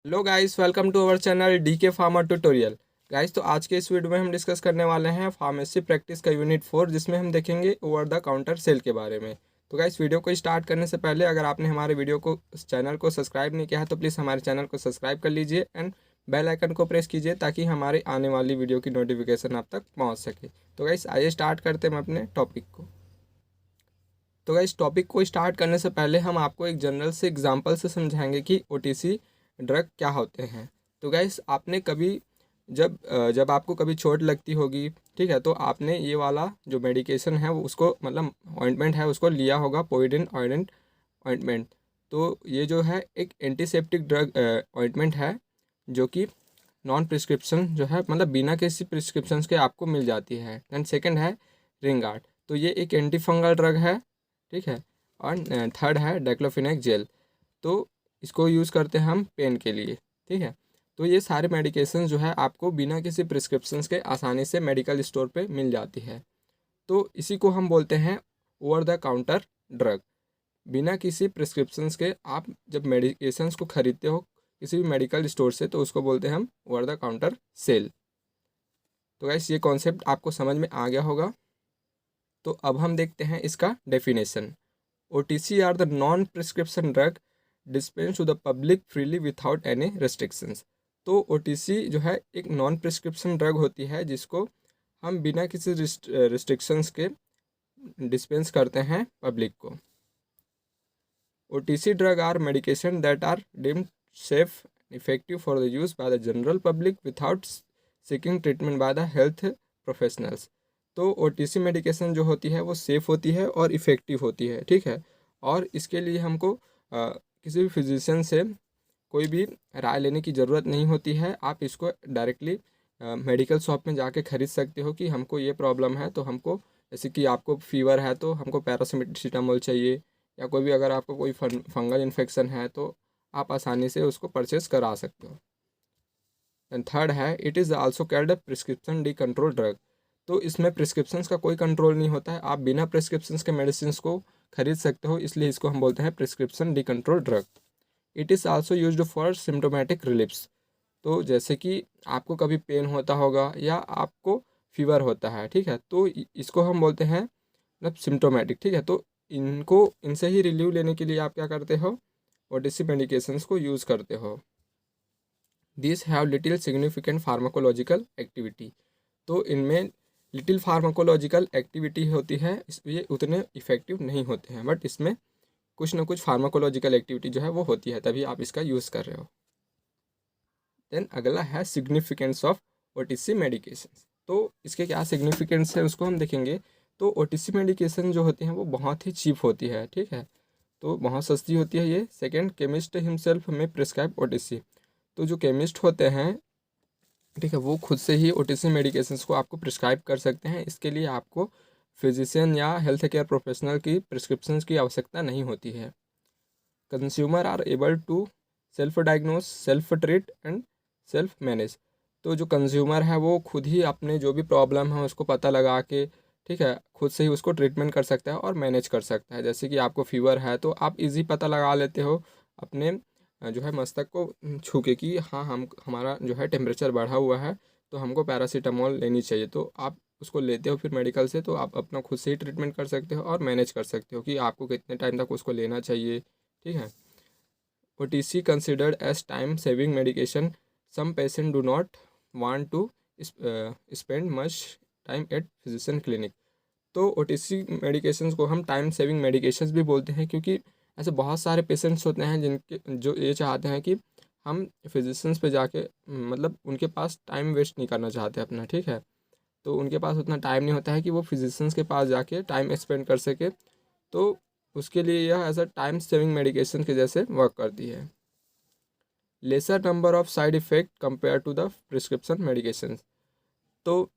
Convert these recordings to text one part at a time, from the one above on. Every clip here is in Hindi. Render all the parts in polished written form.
Hello guys, welcome to our channel DK pharma tutorial. Guys, तो आज के इस वीडियो में हम डिस्कस करने वाले हैं फार्मेसी प्रैक्टिस का यूनिट 4, जिसमें हम देखेंगे ओवर द काउंटर सेल के बारे में। तो गाइस, वीडियो को स्टार्ट करने से पहले अगर आपने हमारे वीडियो को चैनल को सब्सक्राइब नहीं किया है तो प्लीज़ हमारे चैनल को सब्सक्राइब कर लीजिए एंड बेल आइकन को प्रेस कीजिए ताकि हमारी आने वाली वीडियो की नोटिफिकेशन आप तक पहुँच सके। तो गाइस, आइए स्टार्ट करते हैं अपने टॉपिक को। तो गाइस, टॉपिक को स्टार्ट करने से पहले हम आपको एक जनरल से एग्जांपल से समझाएंगे कि ओटीसी ड्रग क्या होते हैं। तो गाइस, आपने कभी जब आपको कभी चोट लगती होगी, ठीक है, तो आपने ये वाला जो मेडिकेशन है वो उसको मतलब ऑइंटमेंट है उसको लिया होगा, पोइडिन ऑइंटमेंट। तो ये जो है एक एंटीसेप्टिक ड्रग ऑइंटमेंट है जो कि नॉन प्रिस्क्रिप्शन जो है मतलब बिना किसी प्रिस्क्रिप्शन के आपको मिल जाती है। एंड सेकंड है रिंगार्ड, तो ये एक एंटी फंगल ड्रग है, ठीक है। और थर्ड है डाइक्लोफिनेक जेल, तो इसको यूज़ करते हैं हम पेन के लिए, ठीक है। तो ये सारे मेडिकेशन जो है आपको बिना किसी प्रिस्क्रिप्शन के आसानी से मेडिकल स्टोर पे मिल जाती है। तो इसी को हम बोलते हैं ओवर द काउंटर ड्रग। बिना किसी प्रिस्क्रिप्शंस के आप जब मेडिकेशंस को खरीदते हो किसी भी मेडिकल स्टोर से तो उसको बोलते हैं हम ओवर द काउंटर सेल। तो गाइस, ये कॉन्सेप्ट आपको समझ में आ गया होगा। तो अब हम देखते हैं इसका definition. OTC are the non prescription drug dispense to the public freely without any restrictions. तो OTC जो है एक नॉन प्रिस्क्रिप्शन ड्रग होती है जिसको हम बिना किसी रिस्ट्रिक्शंस के डिस्पेंस करते हैं पब्लिक को। OTC drug are medication that are deemed safe effective for the use by the general public without seeking treatment by the health professionals. तो OTC मेडिकेशन जो होती है वो सेफ़ होती है और इफ़ेक्टिव होती है, ठीक है। और इसके लिए हमको किसी भी फिजिशियन से कोई भी राय लेने की ज़रूरत नहीं होती है। आप इसको डायरेक्टली मेडिकल शॉप में जाके ख़रीद सकते हो कि हमको ये प्रॉब्लम है, तो हमको जैसे कि आपको फीवर है तो हमको पैरासीटामोल चाहिए, या कोई भी अगर आपको कोई फंगल इन्फेक्शन है तो आप आसानी से उसको परचेज़ करा सकते हो। एंड थर्ड है it is also called a prescription D control drug. तो इसमें प्रिस्क्रिप्शंस का कोई कंट्रोल नहीं होता है, आप बिना प्रिस्क्रिप्शंस के मेडिसिन को खरीद सकते हो, इसलिए इसको हम बोलते हैं prescription D control drug. It is also used for symptomatic reliefs. तो जैसे कि आपको कभी पेन होता होगा या आपको फीवर होता है, ठीक है, तो इसको हम बोलते हैं मतलब सिम्टोमेटिक, ठीक है। तो इनसे ही रिलीव लेने के लिए आप क्या करते हो, OTC मेडिकेशंस को यूज़ करते हो। This have little significant pharmacological activity. तो इनमें लिटिल फार्माकोलॉजिकल एक्टिविटी होती है, ये उतने इफेक्टिव नहीं होते हैं, बट इसमें कुछ ना कुछ फार्माकोलॉजिकल एक्टिविटी जो है वो होती है, तभी आप इसका यूज़ कर रहे हो। देन अगला है सिग्निफिकेंस ऑफ OTC मेडिकेशन। तो इसके क्या सिग्निफिकेंस है उसको हम देखेंगे। तो OTC मेडिकेशन जो होती हैं वो बहुत ही चीप होती है, ठीक है, तो बहुत सस्ती होती है ये। सेकेंड, केमिस्ट हिमसेल्फ में प्रिस्क्राइब OTC। तो जो केमिस्ट होते हैं, ठीक है, वो खुद से ही OTC मेडिकेशंस को आपको प्रिस्क्राइब कर सकते हैं। इसके लिए आपको फिजिशियन या हेल्थ केयर प्रोफेशनल की प्रिस्क्रिप्शंस की आवश्यकता नहीं होती है। Consumer are able to self diagnose, self treat and self manage. तो जो कंज्यूमर है वो खुद ही अपने जो भी प्रॉब्लम है उसको पता लगा के, ठीक है, खुद से ही उसको ट्रीटमेंट कर सकता है और मैनेज कर सकता है। जैसे कि आपको फीवर है तो आप इजी पता लगा लेते हो अपने जो है मस्तक को छू के कि हाँ हम हमारा जो है टेम्परेचर बढ़ा हुआ है तो हमको पैरासीटामोल लेनी चाहिए। तो आप उसको लेते हो फिर मेडिकल से, तो आप अपना खुद से ही ट्रीटमेंट कर सकते हो और मैनेज कर सकते हो कि आपको कितने टाइम तक उसको लेना चाहिए, ठीक है। OTC considered as time saving medication. Some patients do not want to spend much time at physician clinic। तो OTC मेडिकेशंस को हम टाइम सेविंग मेडिकेशंस भी बोलते हैं, क्योंकि ऐसे बहुत सारे पेशेंट्स होते हैं जिनके जो ये चाहते हैं कि हम फिजिशियंस पे जाके मतलब उनके पास टाइम वेस्ट नहीं करना चाहते अपना, ठीक है। तो उनके पास उतना टाइम नहीं होता है कि वो फिजिशियंस के पास जाके टाइम स्पेंड कर सके, तो उसके लिए यह as a time saving medication के जैसे वर्क करती है। Lesser number of side effect compare to the prescription medication. तो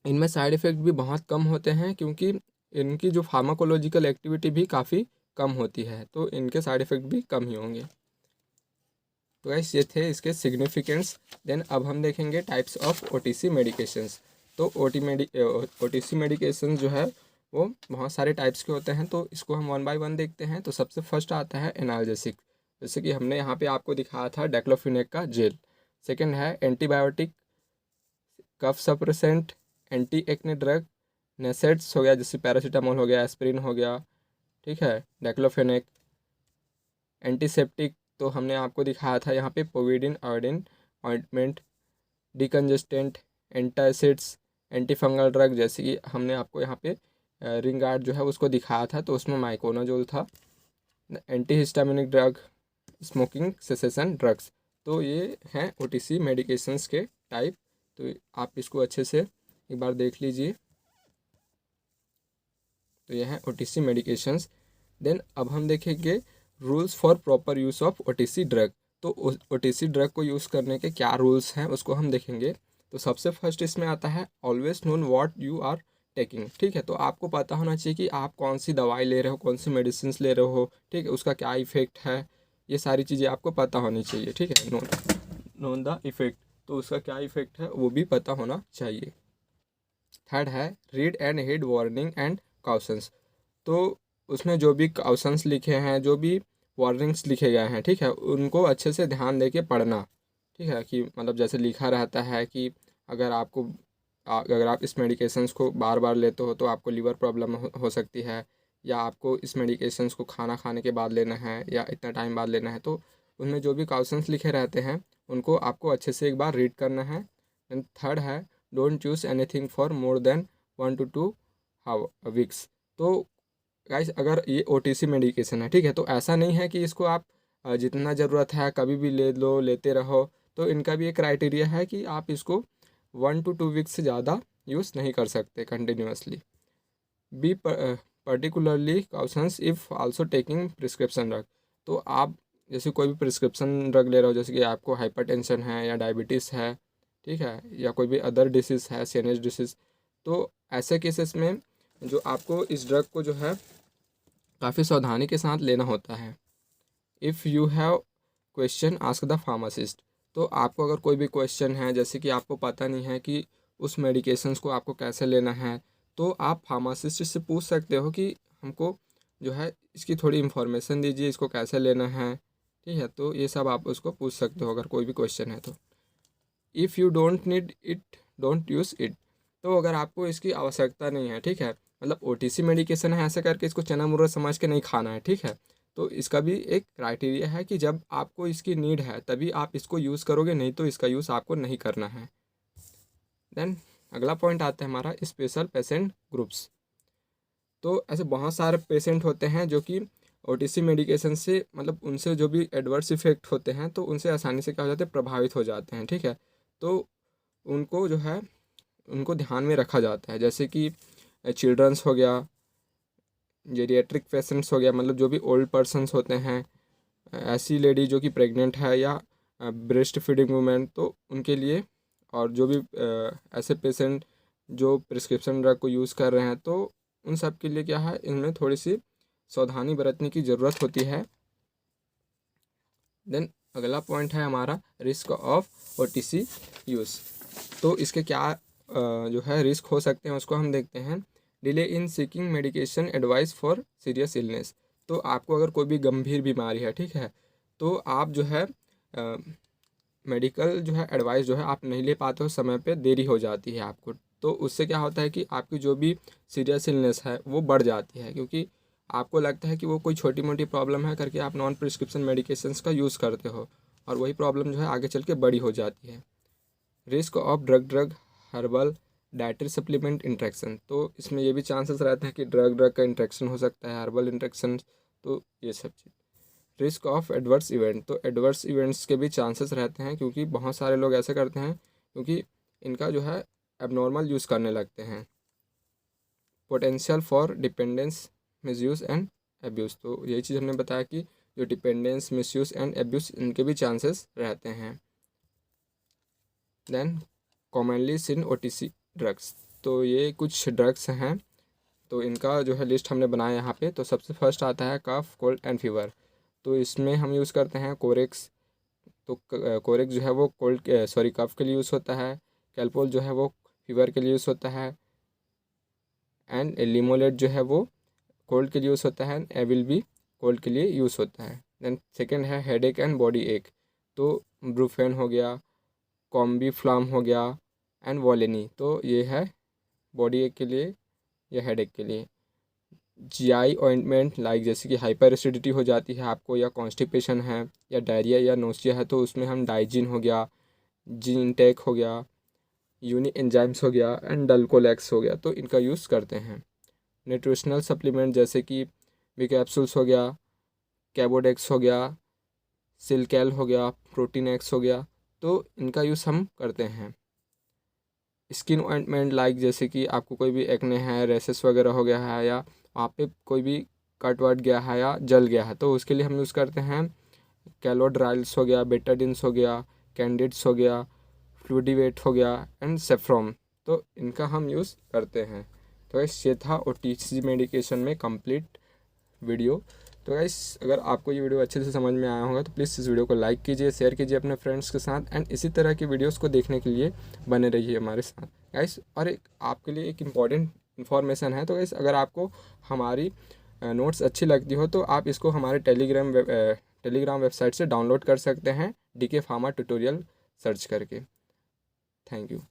इनमें साइड इफ़ेक्ट भी बहुत कम होते हैं क्योंकि इनकी जो फार्माकोलॉजिकल एक्टिविटी भी काफ़ी कम होती है, तो इनके साइड इफ़ेक्ट भी कम ही होंगे। तो गाइस, ये थे इसके सिग्निफिकेंस। देन अब हम देखेंगे टाइप्स ऑफ OTC मेडिकेशंस। तो OTC मेडिकेशन जो है वो बहुत सारे टाइप्स के होते हैं, तो इसको हम वन बाय वन देखते हैं। तो सबसे फर्स्ट आता है एनाल्जेसिक। जैसे कि हमने यहाँ पे आपको दिखाया था डाइक्लोफिनेक का जेल। सेकंड है antibiotic, cough suppressant, anti acne drug, नेसेट्स हो गया जैसे पैरासीटामोल हो गया, एस्पिरिन हो गया, ठीक है, डाइक्लोफिनेक। एंटीसेप्टिक तो हमने आपको दिखाया था यहाँ पे povidone iodine ointment, decongestant, antacids, antifungal drug जैसे कि हमने आपको यहाँ पे रिंगार्ड जो है उसको दिखाया था, तो उसमें माइकोनाजोल था। Antihistaminic drug, smoking cessation drugs. तो ये हैं ओटीसी मेडिकेशंस के टाइप। तो आप इसको अच्छे से एक बार देख लीजिए। तो ये हैं ओटीसी मेडिकेशंस। देन अब हम देखेंगे rules for proper use of OTC drug. तो ओटीसी ड्रग को यूज़ करने के क्या रूल्स हैं उसको हम देखेंगे। तो सबसे फर्स्ट इसमें आता है always known what you are taking, ठीक है। तो आपको पता होना चाहिए कि आप कौन सी दवाई ले रहे हो, कौन सी मेडिसिन ले रहे हो, ठीक है, उसका क्या इफेक्ट है, ये सारी चीज़ें आपको पता होनी चाहिए, ठीक है। नोन द इफेक्ट, तो उसका क्या इफेक्ट है वो भी पता होना चाहिए। थर्ड है read and heed warning and cautions. तो उसमें जो भी काउशंस लिखे हैं, जो भी वार्निंग्स लिखे गए हैं, ठीक है, उनको अच्छे से ध्यान दे के पढ़ना, ठीक है। कि मतलब जैसे लिखा रहता है कि अगर आप इस मेडिकेशंस को बार बार लेते हो तो आपको लीवर प्रॉब्लम हो सकती है, या आपको इस मेडिकेशंस को खाना खाने के बाद लेना है या इतना टाइम बाद लेना है। तो उनमें जो भी काउशंस लिखे रहते हैं उनको आपको अच्छे से एक बार रीड करना है। एंड थर्ड है don't choose anything for more than 1 to 2 weeks. तो गाइस अगर ये ओटीसी मेडिकेशन है, ठीक है, तो ऐसा नहीं है कि इसको आप जितना ज़रूरत है कभी भी ले लो, लेते रहो। तो इनका भी एक क्राइटेरिया है कि आप इसको 1 to 2 वीक्स से ज़्यादा यूज़ नहीं कर सकते continuously. Be particularly cautions if also taking prescription drug. तो आप जैसे कोई भी प्रिस्क्रिप्शन ड्रग ले रहे हो, जैसे कि आपको हाइपरटेंशन है या डायबिटीज़ है, ठीक है, या कोई भी अदर डिसीज़ है, सीएनएस डिसीज़, तो ऐसे केसेस में जो आपको इस ड्रग को जो है काफ़ी सावधानी के साथ लेना होता है। If you have question ask the pharmacist. तो आपको अगर कोई भी क्वेश्चन है, जैसे कि आपको पता नहीं है कि उस मेडिकेशंस को आपको कैसे लेना है, तो आप फार्मासिस्ट से पूछ सकते हो कि हमको जो है इसकी थोड़ी इन्फॉर्मेशन दीजिए, इसको कैसे लेना है, ठीक है। तो ये सब आप उसको पूछ सकते हो अगर कोई भी क्वेश्चन है तो। If you don't need it don't use it. तो अगर आपको इसकी आवश्यकता नहीं है, ठीक है, मतलब ओटीसी मेडिकेशन है ऐसे करके इसको चना मुर्रा समझ के नहीं खाना है, ठीक है। तो इसका भी एक क्राइटेरिया है कि जब आपको इसकी नीड है तभी आप इसको यूज़ करोगे, नहीं तो इसका यूज़ आपको नहीं करना है। देन अगला पॉइंट आता है हमारा स्पेशल पेशेंट ग्रुप्स। तो ऐसे बहुत सारे पेशेंट होते हैं जो कि ओटीसी मेडिकेशन से मतलब उनसे जो भी एडवर्स इफेक्ट होते हैं तो उनसे आसानी से क्या हो जाते हैं, प्रभावित हो जाते हैं, ठीक है। तो उनको जो है उनको ध्यान में रखा जाता है, जैसे कि चिल्ड्रंस हो गया, जेरिएट्रिक पेशेंट्स हो गया, मतलब जो भी ओल्ड पर्सन्स होते हैं, ऐसी लेडी जो कि प्रेग्नेंट है या ब्रेस्ट फीडिंग वूमेन, तो उनके लिए, और जो भी ऐसे पेशेंट जो प्रिस्क्रिप्शन ड्रग को यूज़ कर रहे हैं, तो उन सब के लिए क्या है, इनमें थोड़ी सी सावधानी बरतने की ज़रूरत होती है। देन अगला पॉइंट है हमारा रिस्क ऑफ ओटीसी यूज़। तो इसके क्या जो है रिस्क हो सकते हैं उसको हम देखते हैं। Delay in seeking medication advice for serious illness. तो आपको अगर कोई भी गंभीर बीमारी है, ठीक है, तो आप जो है मेडिकल जो है एडवाइस जो है आप नहीं ले पाते हो, समय पे देरी हो जाती है आपको। तो उससे क्या होता है कि आपकी जो भी सीरियस इलनेस है वो बढ़ जाती है, क्योंकि आपको लगता है कि वो कोई छोटी मोटी प्रॉब्लम है करके आप नॉन प्रिस्क्रिप्शन मेडिकेशंस का यूज़ करते हो, और वही प्रॉब्लम जो है आगे चल के बड़ी हो जाती है। Risk of drug herbal dietary supplement interaction. तो इसमें ये भी चांसेस रहते हैं कि ड्रग का इंट्रैक्शन हो सकता है, हर्बल इंट्रैक्शन, तो ये सब चीज़। Risk of adverse event. तो एडवर्स इवेंट्स के भी चांसेस रहते हैं, क्योंकि बहुत सारे लोग ऐसे करते हैं क्योंकि इनका जो है एबनॉर्मल यूज़ करने लगते हैं। Potential for dependence, misuse and abuse. तो यही चीज़ हमने बताया कि जो डिपेंडेंस, मिसयूज़ एंड एब्यूज़, इनके भी चांसेस रहते हैं। देन कॉमनली सिन ओटीसी ड्रग्स। तो ये कुछ ड्रग्स हैं, तो इनका जो है लिस्ट हमने बनाया यहाँ पे। तो सबसे फर्स्ट आता है कफ, कोल्ड एंड फीवर। तो इसमें हम यूज़ करते हैं कोरेक्स। तो कोरेक्स जो है वो कफ के लिए यूज़ होता है। कैल्पोल जो है वो फीवर के लिए यूज़ होता है। एंड लिमोलेट जो है वो कोल्ड के लिए यूज़ होता है। एविल भी कोल्ड के लिए यूज़ होता है। देन सेकेंड है हेडेक एंड बॉडी एक, तो ब्रूफेन हो गया, कॉम्बीफ्लाम हो गया एंड वोलिनी, तो ये है बॉडी एक के लिए या हेडेक के लिए। जीआई ऑइंटमेंट लाइक जैसे कि हाइपर एसिडिटी हो जाती है आपको, या कॉन्स्टिपेशन है, या डायरिया या नोसिया है, तो उसमें हम डाइजिन हो गया, जिनटेक हो गया, यूनि एंजाइम्स हो गया एंड डल्कोलेक्स हो गया, तो इनका यूज़ करते हैं। न्यूट्रिशनल सप्लीमेंट जैसे कि बी कैप्सूल्स हो गया, कैबोडेक्स हो गया, सिल्कैल हो गया, प्रोटीन एक्स हो गया, तो इनका यूज़ हम करते हैं। स्किन ऑइंटमेंट लाइक जैसे कि आपको कोई भी एक्ने है, रेसेस वगैरह हो गया है, या वहाँ पे कोई भी कट वट गया है या जल गया है, तो उसके लिए हम यूज़ करते हैं कैलोड्राइल्स हो गया, बेटाडिन्स हो गया, कैंडिड्स हो गया, फ्लूडिवेट हो गया एंड सेफ्रॉम, तो इनका हम यूज़ करते हैं। तो गाइस ये था ओटीसी मेडिकेशन में कंप्लीट वीडियो। तो गाइस अगर आपको ये वीडियो अच्छे से समझ में आया होगा तो प्लीज़ इस वीडियो को लाइक कीजिए, शेयर कीजिए अपने फ्रेंड्स के साथ, एंड इसी तरह की वीडियोस को देखने के लिए बने रहिए हमारे साथ गाइस। और एक आपके लिए एक इम्पॉर्टेंट इन्फॉर्मेशन है, तो गाइस अगर आपको हमारी नोट्स अच्छी लगती हो तो आप इसको हमारे टेलीग्राम वेबसाइट से डाउनलोड कर सकते हैं, DK Pharma ट्यूटोरियल सर्च करके। Thank you.